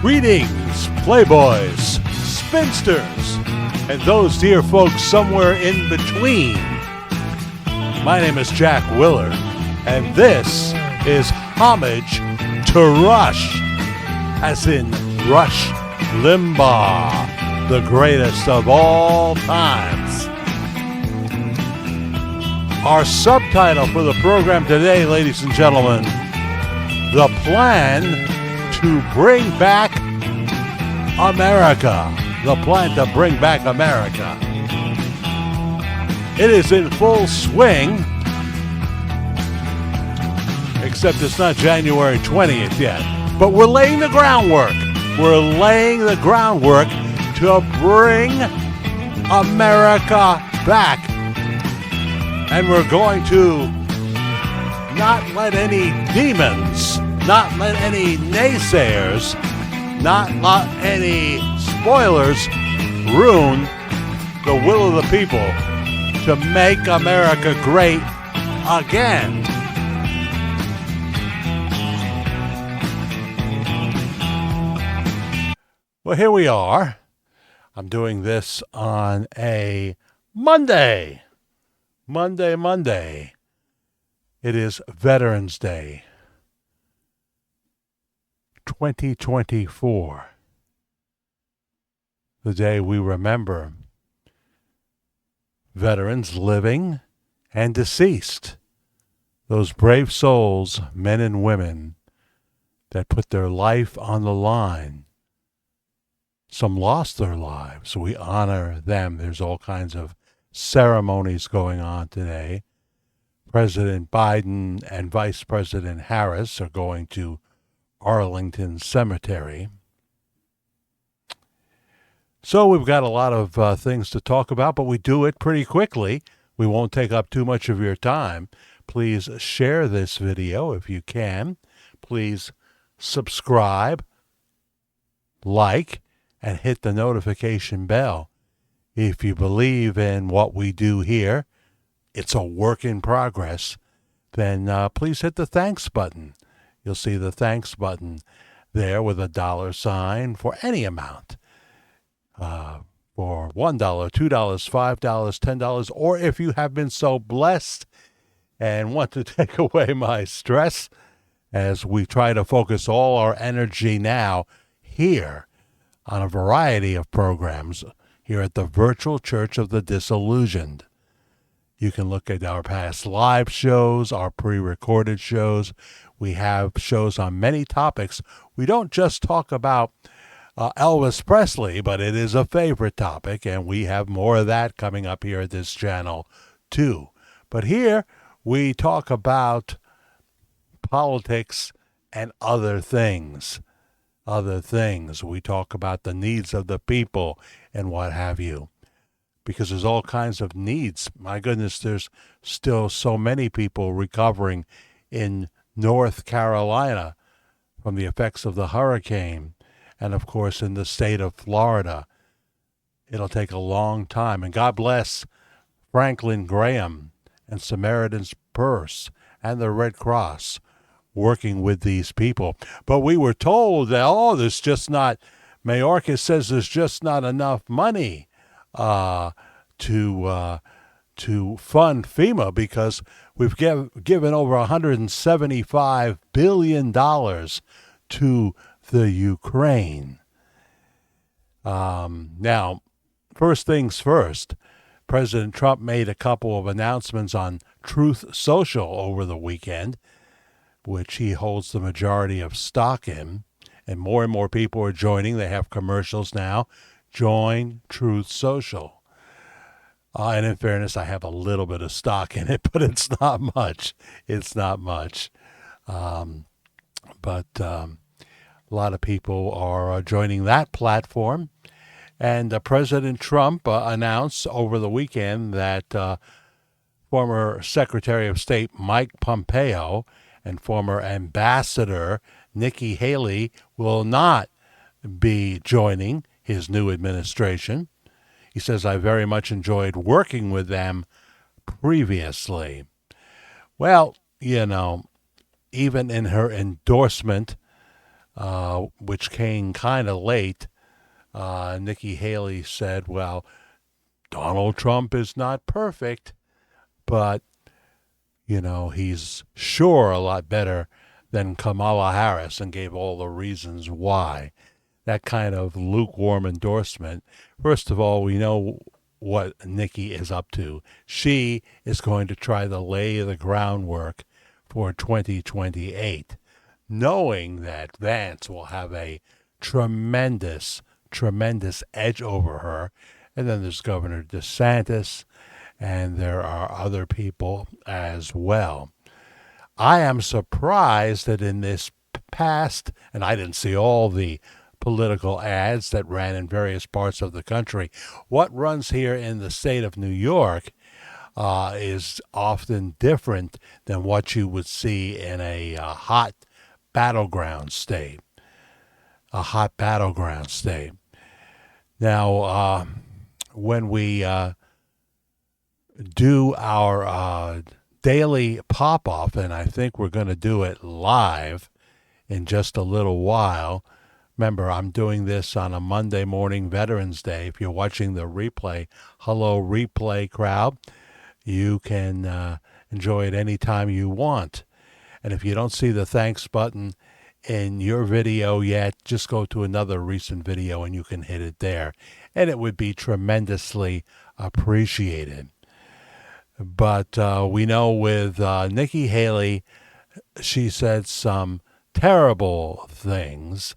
Greetings, playboys, spinsters, and those dear folks somewhere in between. My name is Jack Willard, and this is Homage to Rush, as in Rush Limbaugh, the greatest of all times. Our subtitle for the program today, ladies and gentlemen, The Plan to Bring Back America. The plan to bring back America. It is in full swing, except it's not January 20th yet. But we're laying the groundwork. We're laying the groundwork to bring America back. And we're going to not let any demons, not let any naysayers, not let any spoilers ruin the will of the people to make America great again. Well, here we are. I'm doing this on a Monday. Monday. It is Veterans Day 2024. The day we remember veterans living and deceased. Those brave souls, men and women, that put their life on the line. Some lost their lives. We honor them. There's all kinds of ceremonies going on today. President Biden and Vice President Harris are going to Arlington Cemetery. So we've got a lot of things to talk about, but we do it pretty quickly. We won't take up too much of your time. Please share this video if you can. Please subscribe, like, and hit the notification bell. If you believe in what we do here, it's a work in progress, then please hit the thanks button. You'll see the thanks button there with a $ for any amount. For $1, $2, $5, $10, or if you have been so blessed and want to take away my stress as we try to focus all our energy now here on a variety of programs here at the Virtual Church of the Disillusioned. You can look at our past live shows, our pre-recorded shows. We have shows on many topics. We don't just talk about Elvis Presley, but it is a favorite topic, and we have more of that coming up here at this channel too. But here we talk about politics and other things. We talk about the needs of the people and what have you. Because there's all kinds of needs. My goodness, there's still so many people recovering in North Carolina from the effects of the hurricane. And, of course, in the state of Florida. It'll take a long time. And God bless Franklin Graham and Samaritan's Purse and the Red Cross working with these people. But we were told that, there's just not, Mayorkas says there's just not enough money to fund FEMA because we've given over $175 billion to the Ukraine. Now, first things first, President Trump made a couple of announcements on Truth Social over the weekend, which he holds the majority of stock in, and more people are joining. They have commercials now. Join Truth Social. And in fairness, I have a little bit of stock in it, but it's not much. It's not much. But a lot of people are joining that platform. And President Trump announced over the weekend that former Secretary of State Mike Pompeo and former Ambassador Nikki Haley will not be joining his new administration. He says, I very much enjoyed working with them previously. Well, even in her endorsement, which came kind of late, Nikki Haley said, well, Donald Trump is not perfect, but, he's sure a lot better than Kamala Harris, and gave all the reasons why. That kind of lukewarm endorsement. First of all, we know what Nikki is up to. She is going to try to lay the groundwork for 2028, knowing that Vance will have a tremendous edge over her. And then there's Governor DeSantis, and there are other people as well. I am surprised that in this past, and I didn't see all the political ads that ran in various parts of the country, what runs here in the state of New York is often different than what you would see in a hot battleground state. Now, when we do our daily pop-off, and I think we're going to do it live in just a little while. Remember, I'm doing this on a Monday morning, Veterans Day. If you're watching the replay, hello, replay crowd. You can enjoy it anytime you want. And if you don't see the thanks button in your video yet, just go to another recent video and you can hit it there. And it would be tremendously appreciated. But we know with Nikki Haley, she said some terrible things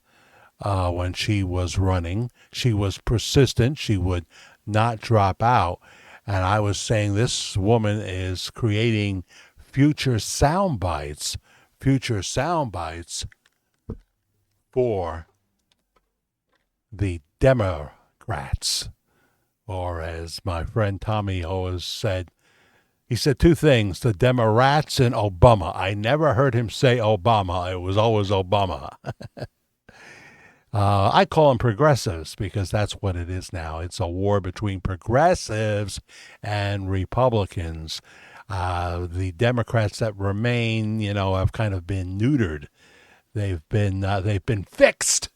when she was running. She was persistent. She would not drop out. And I was saying this woman is creating future sound bites for the Democrats. Or as my friend Tommy always said, he said two things, the Democrats and Obama. I never heard him say Obama. It was always Obama. I call them progressives because that's what it is now. It's a war between progressives and Republicans. The Democrats that remain, have kind of been neutered. They've been fixed.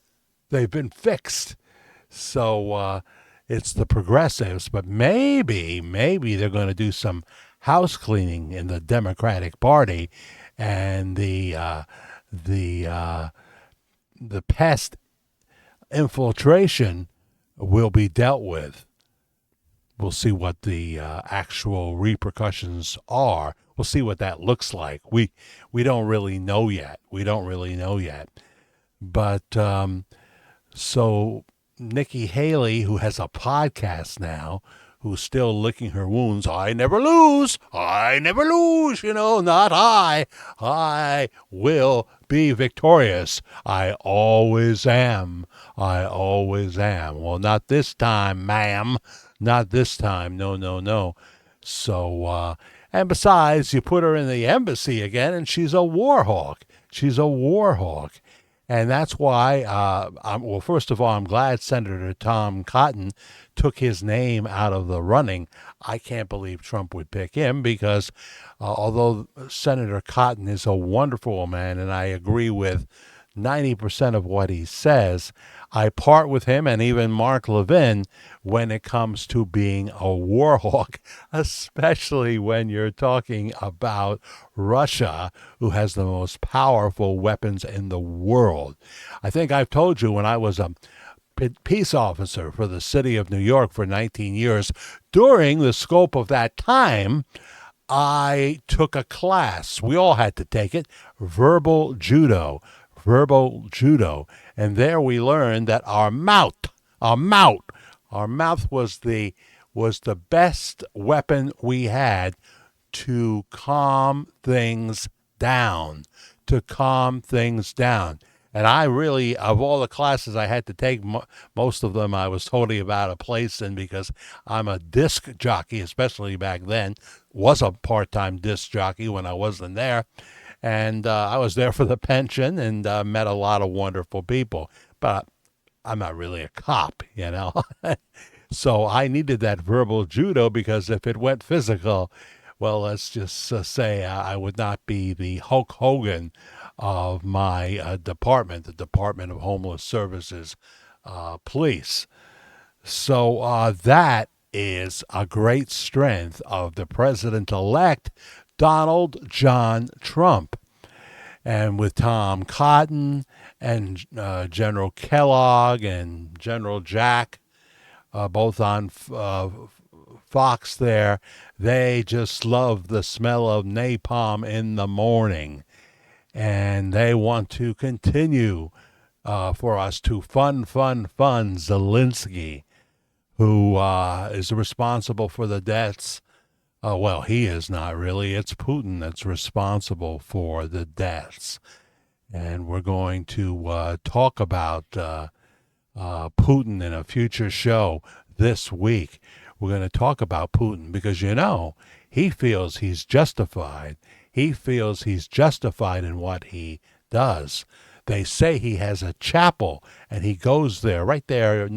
So it's the progressives, but maybe they're going to do some house cleaning in the Democratic Party, and the pest infiltration will be dealt with. We'll see what the actual repercussions are. We'll see what that looks like. We don't really know yet. But so Nikki Haley, who has a podcast now, who's still licking her wounds, I never lose, not I. I will be victorious. I always am. Well, not this time, ma'am. Not this time. No. So, and besides, you put her in the embassy again, and she's a war hawk. And that's why, well, first of all, I'm glad Senator Tom Cotton took his name out of the running. I can't believe Trump would pick him because although Senator Cotton is a wonderful man, and I agree with 90% of what he says, I part with him and even Mark Levin when it comes to being a war hawk, especially when you're talking about Russia, who has the most powerful weapons in the world. I think I've told you when I was a peace officer for the city of New York for 19 years, during the scope of that time, I took a class. We all had to take it, verbal judo. And there we learned that our mouth was the was the best weapon we had to calm things down, to calm things down. And I really, of all the classes I had to take, most of them I was totally about a place in, because I'm a disc jockey, especially back then. Was a part-time disc jockey when I wasn't there. And I was there for the pension, and met a lot of wonderful people. But I'm not really a cop, you know. So I needed that verbal judo, because if it went physical, well, let's just say I would not be the Hulk Hogan of my department, the Department of Homeless Services Police. So that is a great strength of the president-elect, Donald John Trump. And with Tom Cotton and General Kellogg and General Jack, both on Fox there, they just love the smell of napalm in the morning. And they want to continue for us to fund Zelensky, who is responsible for the deaths. Well, he is not really. It's Putin that's responsible for the deaths. And we're going to talk about Putin in a future show this week. We're going to talk about Putin because, you know, he feels he's justified. He feels he's justified in what he does. They say he has a chapel, and he goes there, right there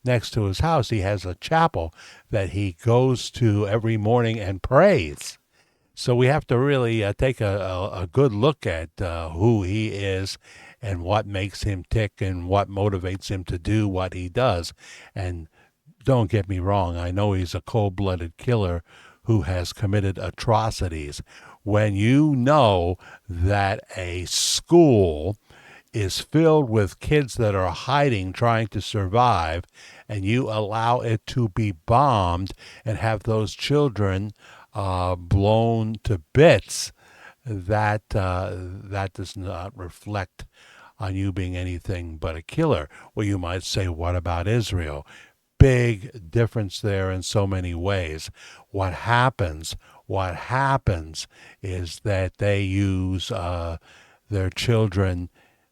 next to his house. He has a chapel that he goes to every morning and prays. So we have to really take a good look at who he is and what makes him tick and what motivates him to do what he does. And don't get me wrong, I know he's a cold-blooded killer who has committed atrocities. When you know that a school is filled with kids that are hiding, trying to survive, and you allow it to be bombed and have those children blown to bits, that does not reflect on you being anything but a killer. Well, you might say, what about Israel? Big difference there in so many ways. What happens is that they use their children,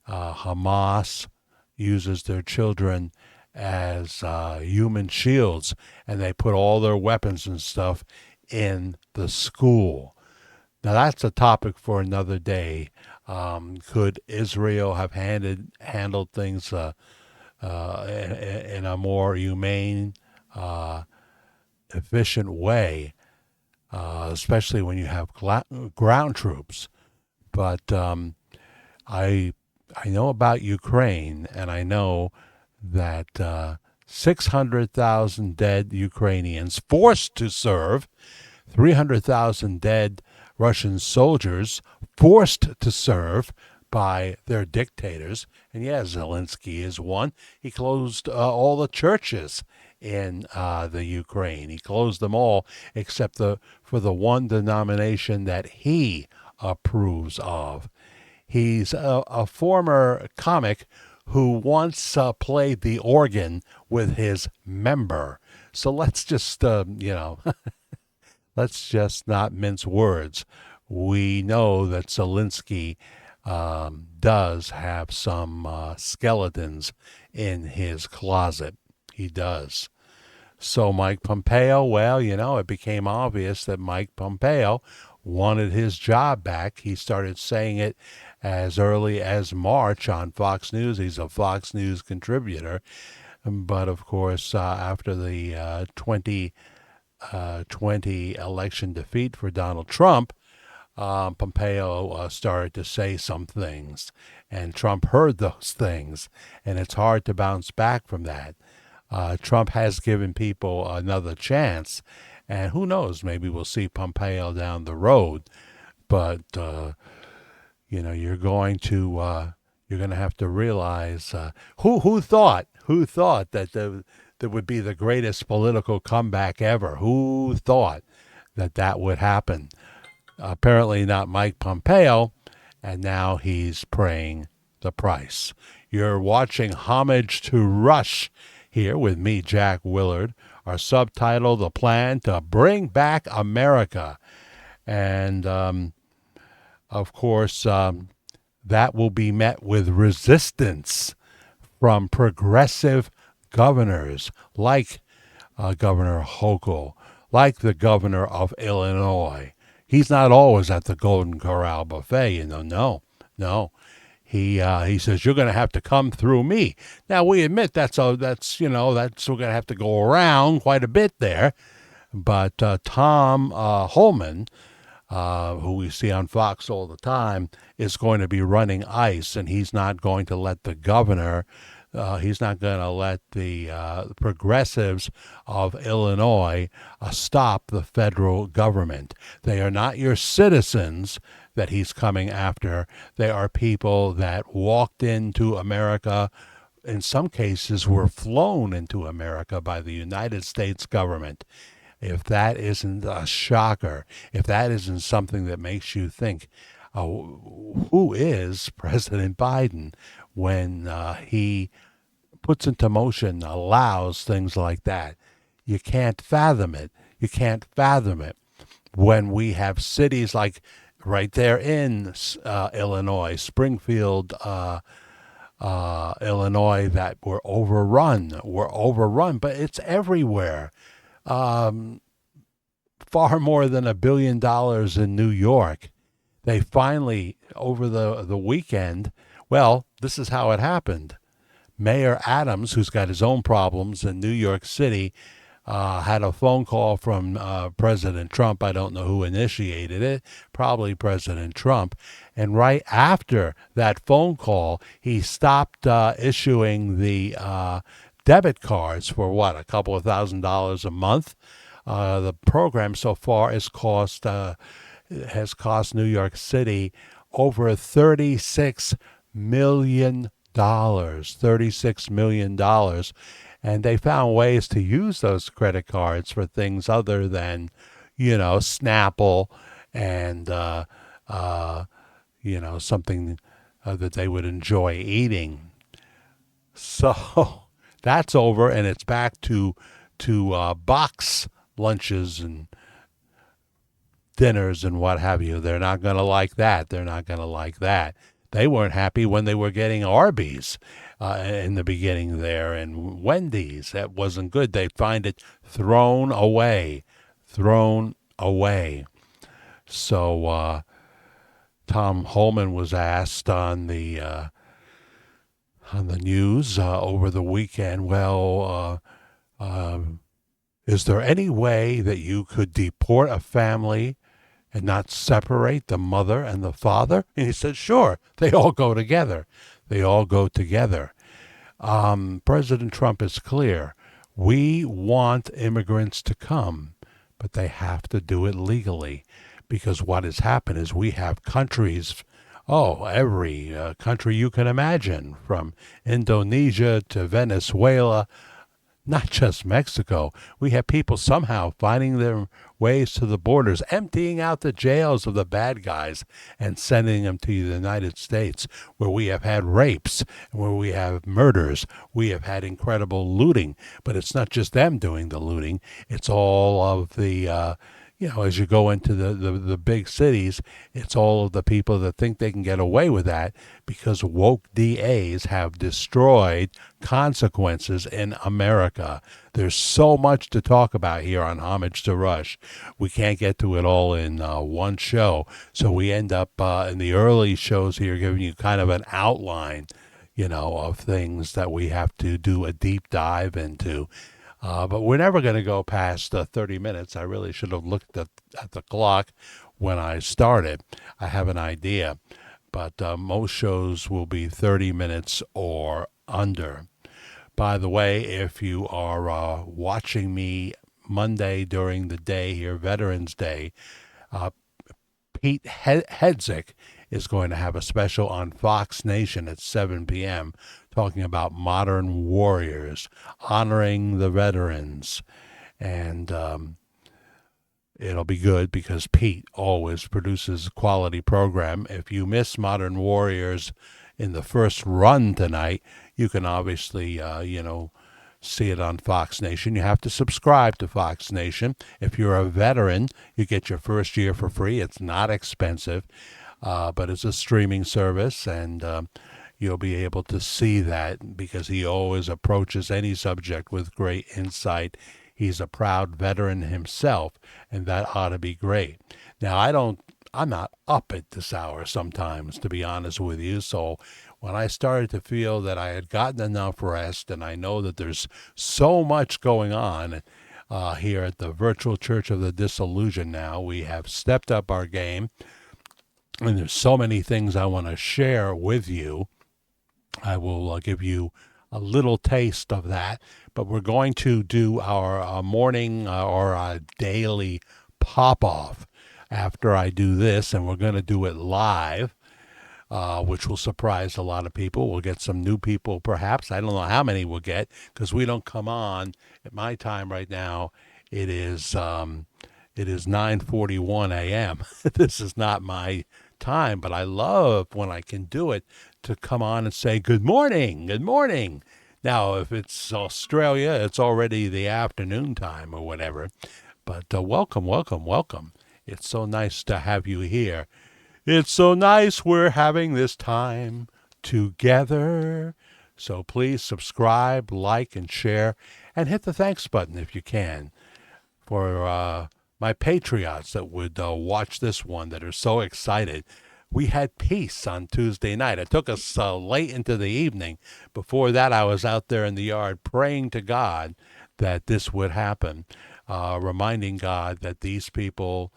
Hamas uses their children as human shields, and they put all their weapons and stuff in the school. Now, that's a topic for another day. Could Israel have handled things in a more humane, efficient way, especially when you have ground troops? But I know about Ukraine, and I know that 600,000 dead Ukrainians forced to serve, 300,000 dead Russian soldiers forced to serve by their dictators. And yeah, Zelensky is one. He closed all the churches in the Ukraine. He closed them all except for the one denomination that he approves of. He's a former comic who once played the organ with his member. So let's just, let's just not mince words. We know that Zelensky does have some skeletons in his closet. He does. So Mike Pompeo, well, it became obvious that Mike Pompeo wanted his job back. He started saying it as early as March on Fox News. He's a Fox News contributor. But, of course, after the 2020 election defeat for Donald Trump, Pompeo started to say some things. And Trump heard those things. And it's hard to bounce back from that. Trump has given people another chance. And who knows, maybe we'll see Pompeo down the road. But, you're going to have to realize who thought that there would be the greatest political comeback ever? Who thought that would happen? Apparently not Mike Pompeo, and now he's paying the price. You're watching Homage to Rush here with me, Jack Willard. are subtitled "The Plan to Bring Back America," and of course, that will be met with resistance from progressive governors like Governor Hochul, like the governor of Illinois. He's not always at the Golden Corral buffet, No. He says you're going to have to come through me. Now we admit that's we're going to have to go around quite a bit there. But Tom Holman, who we see on Fox all the time, is going to be running ICE, and he's not going to let the governor. He's not going to let the progressives of Illinois stop the federal government. They are not your citizens that he's coming after. They are people that walked into America, in some cases were flown into America by the United States government. If that isn't a shocker, if that isn't something that makes you think, who is President Biden when he puts into motion, allows things like that? You can't fathom it. You can't fathom it when we have cities like right there in Illinois, Springfield, Illinois, that were overrun, but it's everywhere. Far more than $1 billion in New York. They finally, over the weekend, well, this is how it happened. Mayor Adams, who's got his own problems in New York City, had a phone call from President Trump. I don't know who initiated it, probably President Trump. And right after that phone call, he stopped issuing the debit cards for a couple of $1,000s a month. The program so far has cost New York City over $36 million. $36 million. And they found ways to use those credit cards for things other than, Snapple and, something that they would enjoy eating. So that's over, and it's back to box lunches and dinners and what have you. They're not going to like that. They weren't happy when they were getting Arby's in the beginning there, and Wendy's. That wasn't good. They find it thrown away. So Tom Holman was asked on the news over the weekend, is there any way that you could deport a family and not separate the mother and the father? And he said, sure, they all go together. President Trump is clear. We want immigrants to come, but they have to do it legally, because what has happened is we have countries, every country you can imagine, from Indonesia to Venezuela, not just Mexico. We have people somehow finding their ways to the borders, emptying out the jails of the bad guys and sending them to the United States, where we have had rapes, where we have murders, we have had incredible looting. But it's not just them doing the looting. It's all of the as you go into the big cities, it's all of the people that think they can get away with that because woke DAs have destroyed consequences in America. There's so much to talk about here on Homage to Rush. We can't get to it all in one show, so we end up in the early shows here giving you kind of an outline, of things that we have to do a deep dive into. But we're never going to go past 30 minutes. I really should have looked at the clock when I started. I have an idea, but most shows will be 30 minutes or under. By the way, if you are watching me Monday during the day here, Veterans Day, Pete Hedzik is going to have a special on Fox Nation at 7 p.m. talking about modern warriors, honoring the veterans. And it'll be good because Pete always produces a quality program. If you miss Modern Warriors in the first run tonight, you can obviously, see it on Fox Nation. You have to subscribe to Fox Nation. If you're a veteran, you get your first year for free. It's not expensive, but it's a streaming service, and you'll be able to see that because he always approaches any subject with great insight. He's a proud veteran himself, and that ought to be great. Now, I'm not up at this hour sometimes, to be honest with you, so when I started to feel that I had gotten enough rest, and I know that there's so much going on here at the Virtual Church of the Disillusioned now, we have stepped up our game, and there's so many things I want to share with you. I will give you a little taste of that, but we're going to do our morning or daily pop-off after I do this, and we're going to do it live. Which will surprise a lot of people. We'll get some new people, perhaps. I don't know how many we'll get because we don't come on at my time right now. It is 9:41 a.m. This is not my time, but I love when I can do it to come on and say good morning, good morning. Now, if it's Australia, it's already the afternoon time or whatever. But welcome, welcome, welcome. It's so nice to have you here. It's so nice we're having this time together. So please subscribe, like, and share, and hit the thanks button if you can. For my Patriots that would watch this one that are so excited. We had peace on Tuesday night. It took us late into the evening. Before that, I was out there in the yard praying to God that this would happen, reminding God that these people...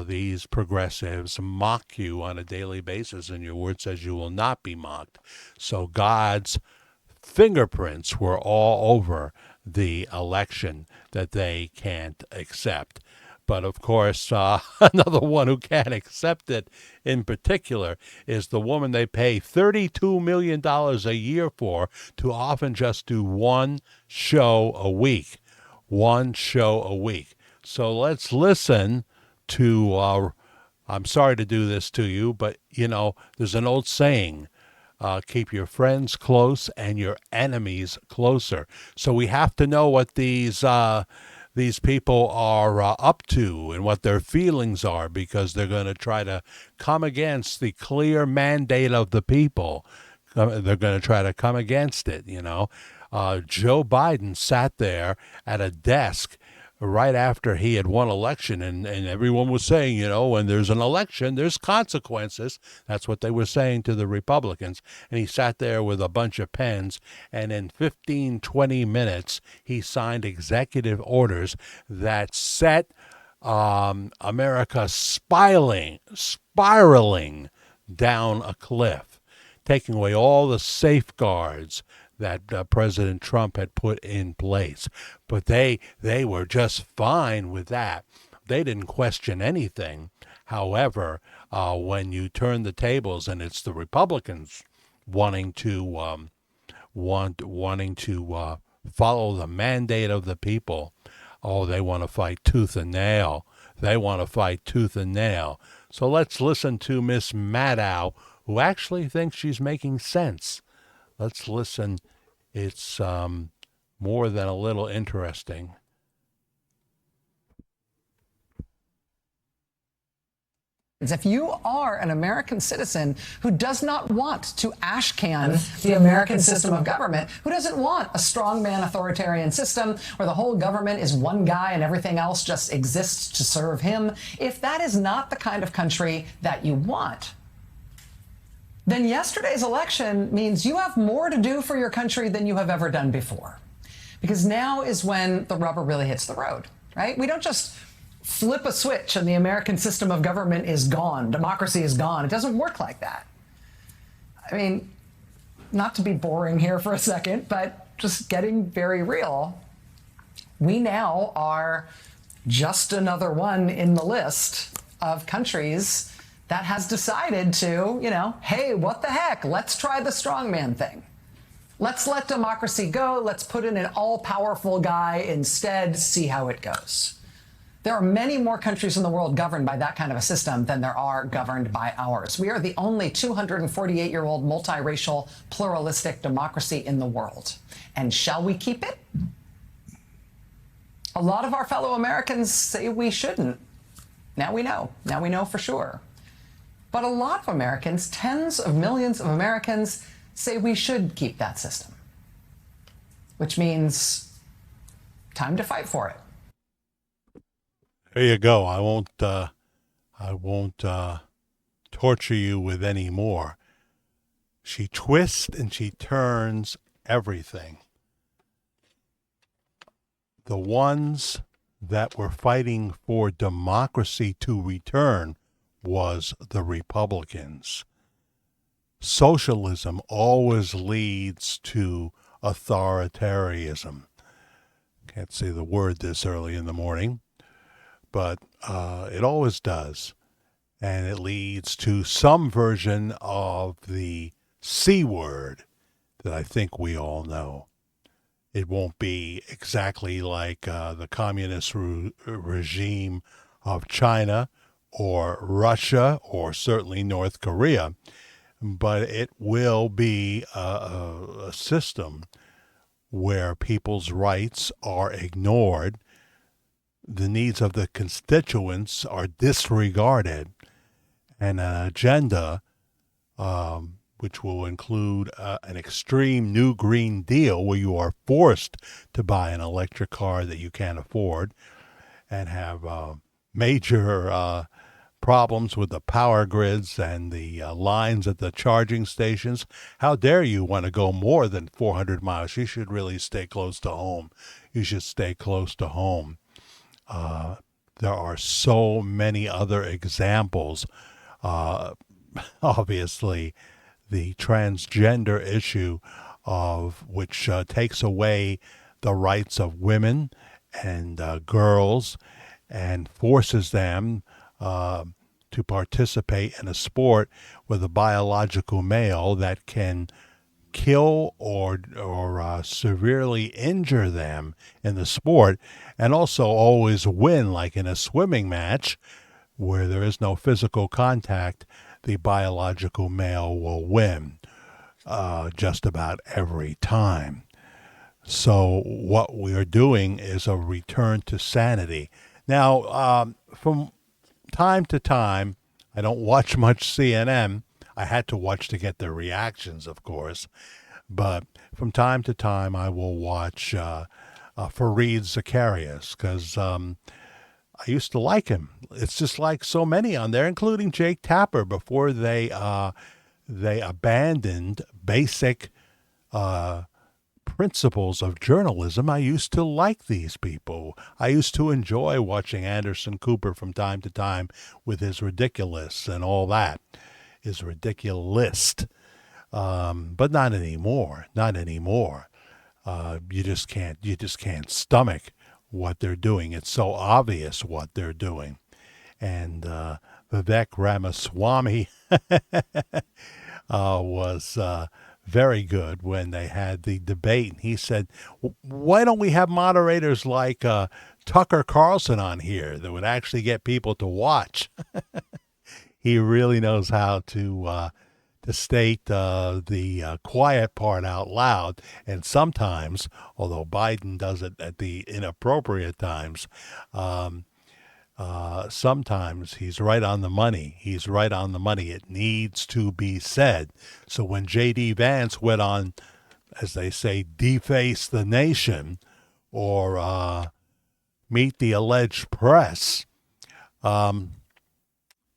these progressives mock you on a daily basis, and your word says you will not be mocked. So God's fingerprints were all over the election that they can't accept. But of course, another one who can't accept it in particular is the woman they pay $32 million a year for to often just do one show a week. One show a week. So let's listen to, I'm sorry to do this to you, but, you know, there's an old saying, keep your friends close and your enemies closer. So we have to know what these people are up to and what their feelings are, because they're going to try to come against the clear mandate of the people. They're going to try to come against it, you know. Joe Biden sat there at a desk right after he had won election, and everyone was saying, you know, when there's an election, there's consequences. That's what they were saying to the Republicans. And he sat there with a bunch of pens, and in 15, 20 minutes, he signed executive orders that set America spiraling down a cliff, taking away all the safeguards that President Trump had put in place. But they were just fine with that. They didn't question anything. However, when you turn the tables and it's the Republicans wanting to follow the mandate of the people, oh, they want to fight tooth and nail. They want to fight tooth and nail. So let's listen to Miss Maddow, who actually thinks she's making sense. Let's listen. It's more than a little interesting. If you are an American citizen who does not want to ashcan the American system of government, who doesn't want a strongman authoritarian system where the whole government is one guy and everything else just exists to serve him, if that is not the kind of country that you want, then yesterday's election means you have more to do for your country than you have ever done before. Because now is when the rubber really hits the road, right? We don't just flip a switch and the American system of government is gone. Democracy is gone. It doesn't work like that. I mean, not to be boring here for a second, but just getting very real. We now are just another one in the list of countries that has decided to, you know, hey, what the heck? Let's try the strongman thing. Let's let democracy go. Let's put in an all-powerful guy instead, see how it goes. There are many more countries in the world governed by that kind of a system than there are governed by ours. We are the only 248-year-old multiracial, pluralistic democracy in the world. And shall we keep it? A lot of our fellow Americans say we shouldn't. Now we know. Now we know for sure. But a lot of Americans, tens of millions of Americans, say we should keep that system. Which means time to fight for it. There you go. I won't torture you with any more. She twists and she turns everything. The ones that were fighting for democracy to return was the Republicans. Socialism always leads to authoritarianism. Can't say the word this early in the morning, but it always does. And it leads to some version of the C word that I think we all know. It won't be exactly like the communist regime of China or Russia or certainly North Korea, but it will be a system where people's rights are ignored, the needs of the constituents are disregarded, and an agenda which will include an extreme new Green Deal where you are forced to buy an electric car that you can't afford and have major problems with the power grids and the lines at the charging stations. How dare you want to go more than 400 miles? You should really stay close to home. You should stay close to home. There are so many other examples. Obviously, the transgender issue of which takes away the rights of women and girls and forces them to participate in a sport with a biological male that can kill or severely injure them in the sport, and also always win, like in a swimming match where there is no physical contact. The biological male will win just about every time. So what we are doing is a return to sanity. Now, from time to time, I don't watch much CNN. I had to watch to get the reactions, of course. But from time to time, I will watch Fareed Zakaria because I used to like him. It's just like so many on there, including Jake Tapper, before they abandoned basic principles of journalism. I used to like these people. I used to enjoy watching Anderson Cooper from time to time with his ridiculous and all that. His ridiculous. But not anymore. Not anymore. You just can't stomach what they're doing. It's so obvious what they're doing. And Vivek Ramaswamy was very good when they had the debate. He said, why don't we have moderators like Tucker Carlson on here that would actually get people to watch? He really knows how to state the quiet part out loud. And sometimes, although Biden does it at the inappropriate times, sometimes he's right on the money. He's right on the money. It needs to be said. So when J.D. Vance went on, as they say, deface the nation or meet the alleged press,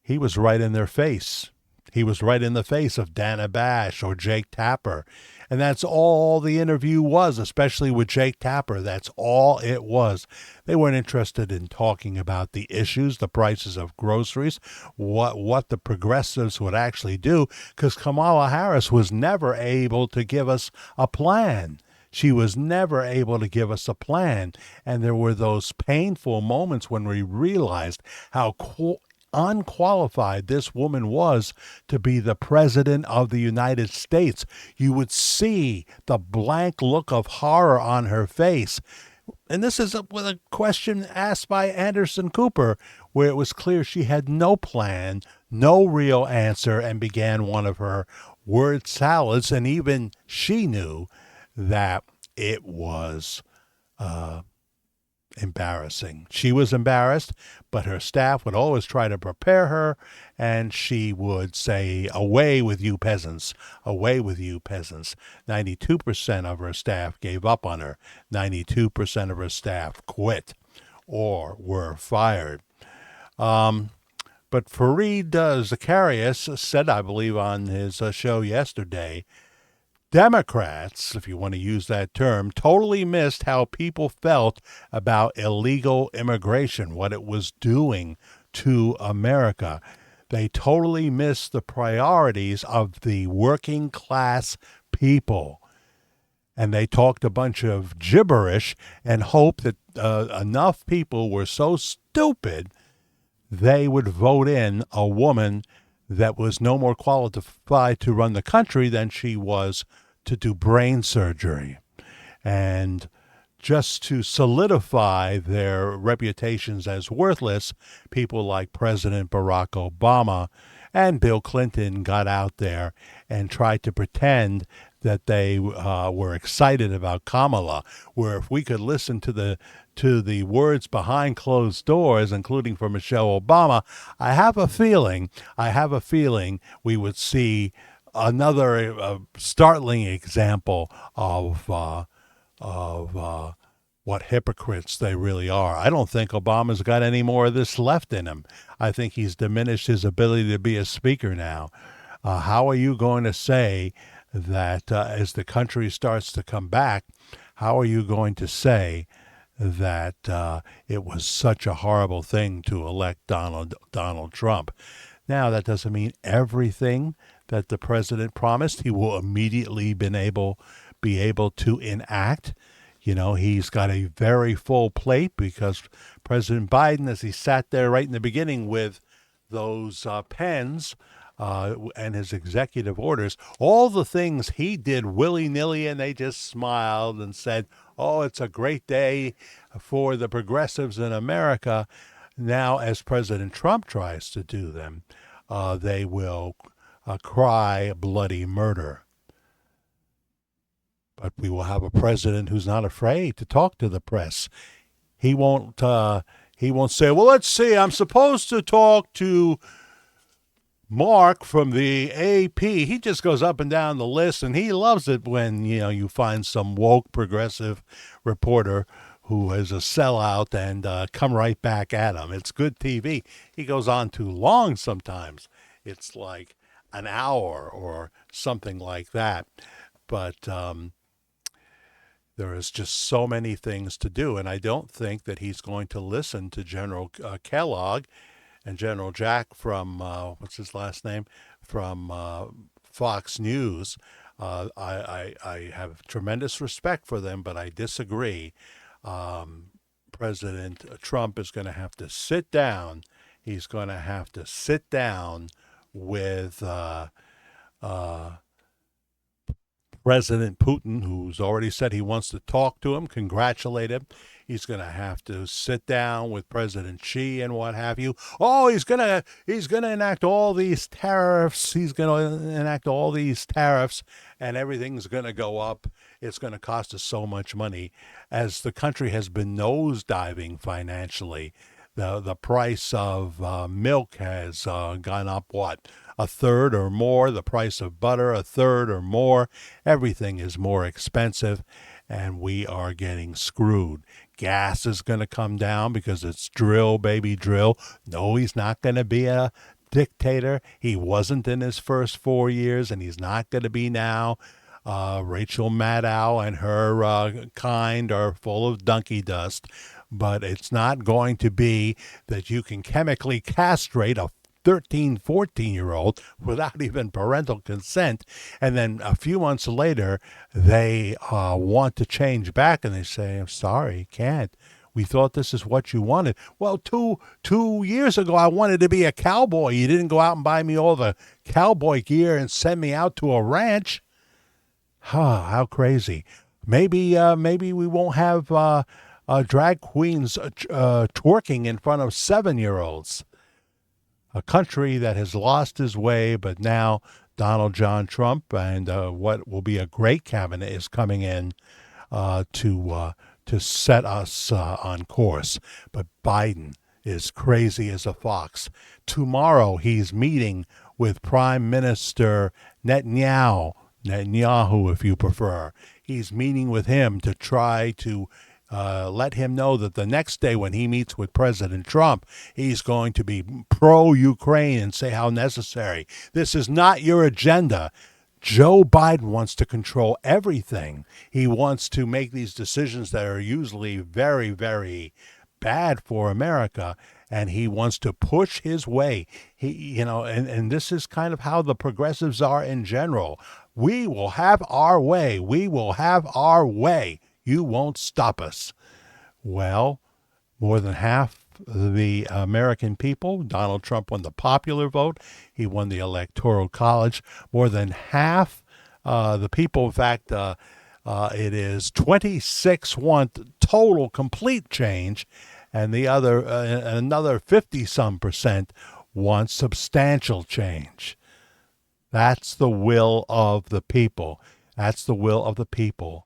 he was right in their face. He was right in the face of Dana Bash or Jake Tapper. And that's all the interview was, especially with Jake Tapper. That's all it was. They weren't interested in talking about the issues, the prices of groceries, what the progressives would actually do, because Kamala Harris was never able to give us a plan. She was never able to give us a plan. And there were those painful moments when we realized how unqualified this woman was to be the president of the United States. You would see the blank look of horror on her face and this is with a question asked by Anderson Cooper, where it was clear she had no plan, no real answer, and began one of her word salads. And even she knew that it was embarrassing. She was embarrassed, but her staff would always try to prepare her, and she would say, "Away with you peasants, away with you peasants." 92% of her staff gave up on her. 92% of her staff quit or were fired. But Fareed Zacharias said, I believe, on his show yesterday, Democrats, if you want to use that term, totally missed how people felt about illegal immigration, what it was doing to America. They totally missed the priorities of the working class people. And they talked a bunch of gibberish and hoped that enough people were so stupid they would vote in a woman that was no more qualified to run the country than she was to do brain surgery. And just to solidify their reputations as worthless, people like President Barack Obama and Bill Clinton got out there and tried to pretend that they were excited about Kamala, where if we could listen to the words behind closed doors, including from Michelle Obama, I have a feeling we would see another startling example of what hypocrites they really are. I don't think Obama's got any more of this left in him. I think he's diminished his ability to be a speaker now. How are you going to say that as the country starts to come back, how are you going to say that it was such a horrible thing to elect Donald Trump? Now, that doesn't mean everything that the president promised he will immediately be able to enact. You know, he's got a very full plate because President Biden, as he sat there right in the beginning with those pens and his executive orders, all the things he did willy-nilly, and they just smiled and said, "Oh, it's a great day for the progressives in America." Now, as President Trump tries to do them, they will cry bloody murder. But we will have a president who's not afraid to talk to the press. He won't say, "Well, let's see, I'm supposed to talk to Mark from the AP." He just goes up and down the list, and he loves it when, you find some woke progressive reporter who is a sellout and come right back at him. It's good TV. He goes on too long sometimes. It's like an hour or something like that. But there is just so many things to do, and I don't think that he's going to listen to General Kellogg and General Jack from, what's his last name, from Fox News. I have tremendous respect for them, but I disagree. President Trump is going to have to sit down. He's going to have to sit down with President Putin, who's already said he wants to talk to him, congratulate him. He's going to have to sit down with President Xi and what have you. Oh, he's going to enact all these tariffs. He's going to enact all these tariffs, and everything's going to go up. It's going to cost us so much money. As the country has been nosediving financially, the price of milk has gone up, what, a third or more? The price of butter, a third or more. Everything is more expensive, and we are getting screwed. Gas is going to come down because it's drill, baby, drill. No, he's not going to be a dictator. He wasn't in his first 4 years, and he's not going to be now. Rachel Maddow and her kind are full of donkey dust, but it's not going to be that you can chemically castrate a 13, 14-year-old without even parental consent. And then a few months later, they want to change back, and they say, "I'm sorry, can't. We thought this is what you wanted." Well, two years ago, I wanted to be a cowboy. You didn't go out and buy me all the cowboy gear and send me out to a ranch. How crazy. Maybe we won't have drag queens twerking in front of 7-year-olds. A country that has lost his way, but now Donald John Trump and what will be a great cabinet is coming in to set us on course. But Biden is crazy as a fox. Tomorrow he's meeting with Prime Minister Netanyahu, if you prefer. He's meeting with him to try to let him know that the next day when he meets with President Trump, he's going to be pro-Ukraine and say how necessary. This is not your agenda. Joe Biden wants to control everything. He wants to make these decisions that are usually very, very bad for America, and he wants to push his way. And this is kind of how the progressives are in general. We will have our way. We will have our way. You won't stop us. Well, more than half the American people, Donald Trump won the popular vote. He won the Electoral College. More than half the people, in fact, it is 26 want total complete change, and the other, another 50-some% want substantial change. That's the will of the people. That's the will of the people.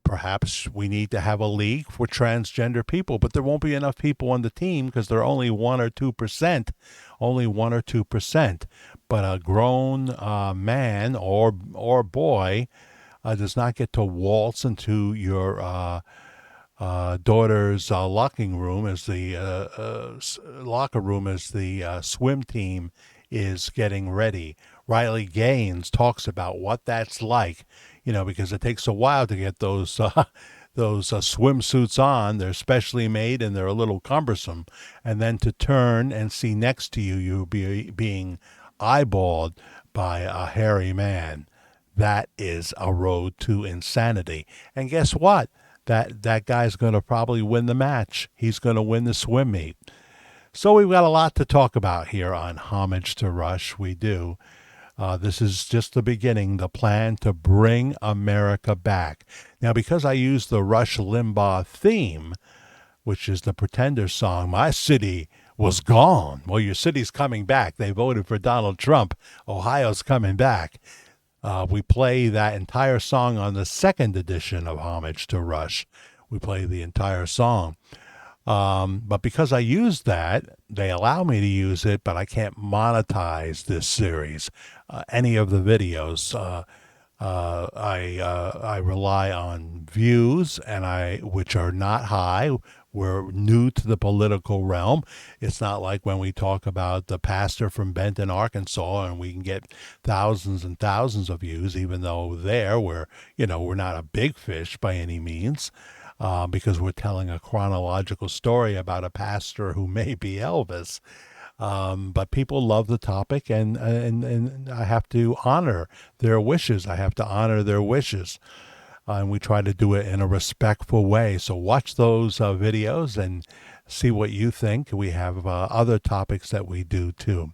Perhaps we need to have a league for transgender people, but there won't be enough people on the team because they're only 1 or 2%, only 1 or 2%. But a grown man or boy does not get to waltz into your daughter's locker room as the swim team is getting ready. Riley Gaines talks about what that's like, because it takes a while to get those swimsuits on. They're specially made and they're a little cumbersome. And then to turn and see next to you being eyeballed by a hairy man. That is a road to insanity. And guess what? That guy's going to probably win the match. He's going to win the swim meet. So we've got a lot to talk about here on Homage to Rush. We do. This is just the beginning, the plan to bring America back. Now, because I used the Rush Limbaugh theme, which is the Pretender song, my city was gone. Well, your city's coming back. They voted for Donald Trump. Ohio's coming back. We play that entire song on the second edition of Homage to Rush. We play the entire song. But because I used that, they allow me to use it, but I can't monetize this series. Any of the videos, I rely on views, which are not high. We're new to the political realm. It's not like when we talk about the pastor from Benton, Arkansas, and we can get thousands and thousands of views, even though we're not a big fish by any means. Because we're telling a chronological story about a pastor who may be Elvis. But people love the topic, and I have to honor their wishes. And we try to do it in a respectful way. So watch those videos and see what you think. We have other topics that we do too.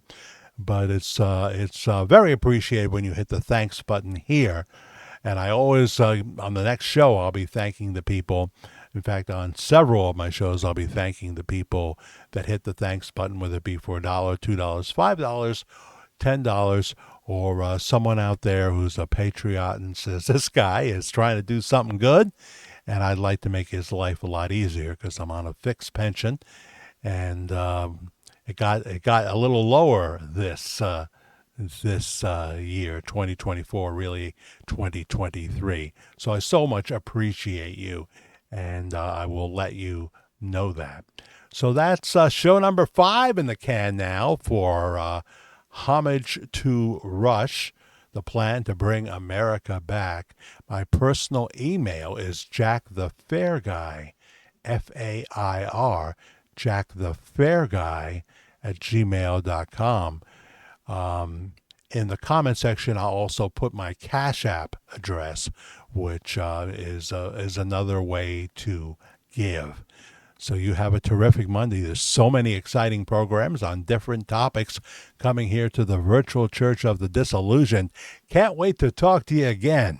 But it's very appreciated when you hit the thanks button here. And I always, on the next show, I'll be thanking the people. In fact, on several of my shows, I'll be thanking the people that hit the thanks button, whether it be for $1, $2, $5, $10, or someone out there who's a patriot and says, this guy is trying to do something good, and I'd like to make his life a lot easier because I'm on a fixed pension, and it got a little lower this year, 2024, really 2023. So I so much appreciate you, and I will let you know that. So that's show number 5 in the can now for Homage to Rush, the plan to bring America back. My personal email is jackthefairguy, F-A-I-R, jackthefairguy @gmail.com. In the comment section, I'll also put my Cash App address, which is another way to give. So you have a terrific Monday. There's so many exciting programs on different topics coming here to the Virtual Church of the Disillusioned. Can't wait to talk to you again.